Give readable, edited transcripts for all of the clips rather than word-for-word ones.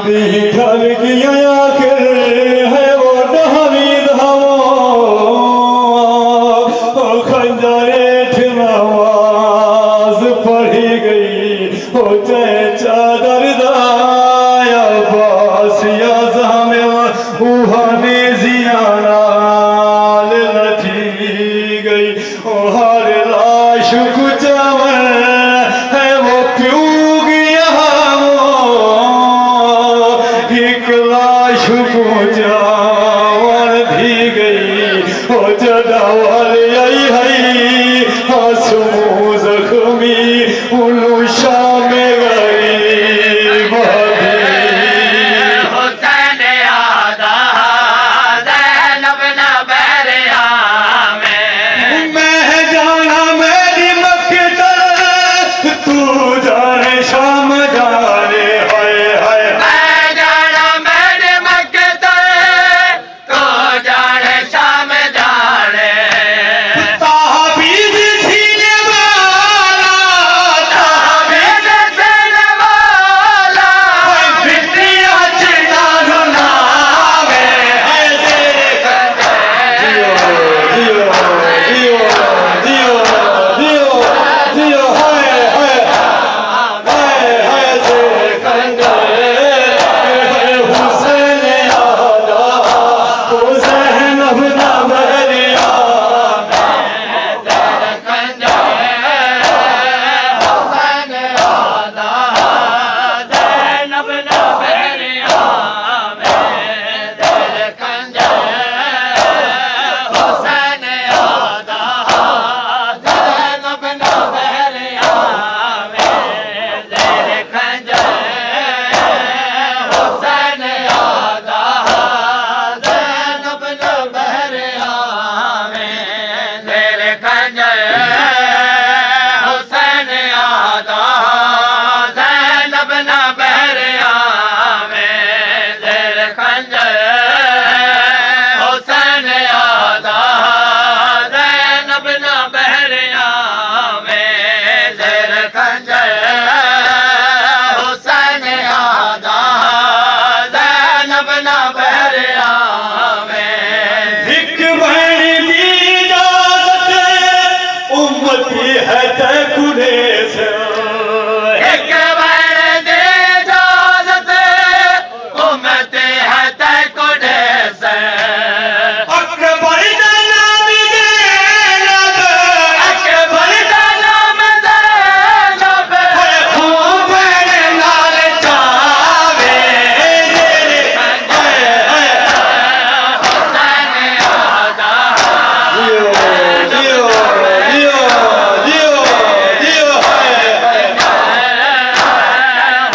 ढल गया आखिर है वो नहवीद हवा खंजरे नमाज पढ़ी गई हो चाहे चादर दाया बासिया जामे उहाने जियाना लठी गई ओ हर लाश कुचावन है वो प्यूग यहाँ एक लाश कुचावन भी गई ओ जदावल आई है आंसू जख्मी उल्लू शाम गई हुसैन आदा ज़ैनब न बहरिया में मैं जाना मेरी मक्का तू जाने शाम जाने हाय हाय मैं जाना मेरे मक्के तो जाने शाम जाने ताबीज़ सीने वाला ताबीज़ सीने वाला बिटिया चिना नावे हाय जियो जियो जियो जियो जियो जियो हाय हाय हाय हाय जेरे खंजर हुसैन आदा हुसैन अपना बहरिया जरे खंजर हुसैन आदा ज़ैनब न बहरिया में जरे खंजर हुसैन आदा ज़ैनब न बहरिया में जरे खंजर हुसैन आदा ज़ैनब न बहरिया में जरे खंजर हुसैन आदा ज़ैनब न बहरिया में जरे खंजर हुसैन आदा ज़ैनब न बहरिया में जरे खंजर हुसैन आदा ज़ैनब न बहरिया में एक बहनी की इजाजत उम्मती है तय खुदे से एक बार दे इजाज़त उम्मत है तय कुड़े से अकबर का नाम ज़ैनब अकबर का नाम ज़ैनब खूब बहने लाल चावे हुसैन आदा जियो जियो जियो जियो जियो हाय हाय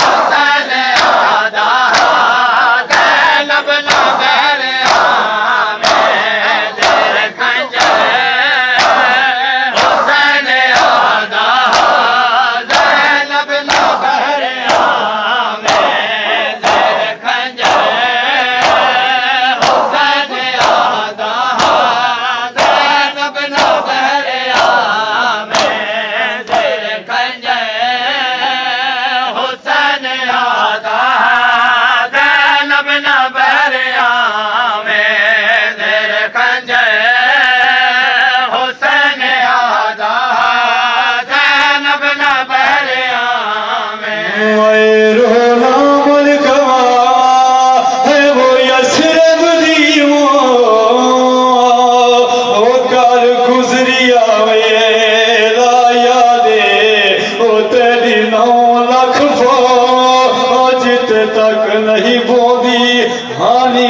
हुसैन आदा ज़ैनब न बहरिया में जरे खंजर हुसैन आदा ज़ैनब न बहरिया में जरे खंजर हुसैन आदा ज़ैनब न बहरिया में जरे खंजर हुसैन आदा ज़ैनब न बहरिया में जरे खंजर हुसैन आदा ज़ैनब न बहरिया में रोना मुल्कवा है वो यशरब दीवो ओ काल गुजरिया वेला यादे ओ तेरी 9 लाख फौज जित तक नहीं बोदी हानि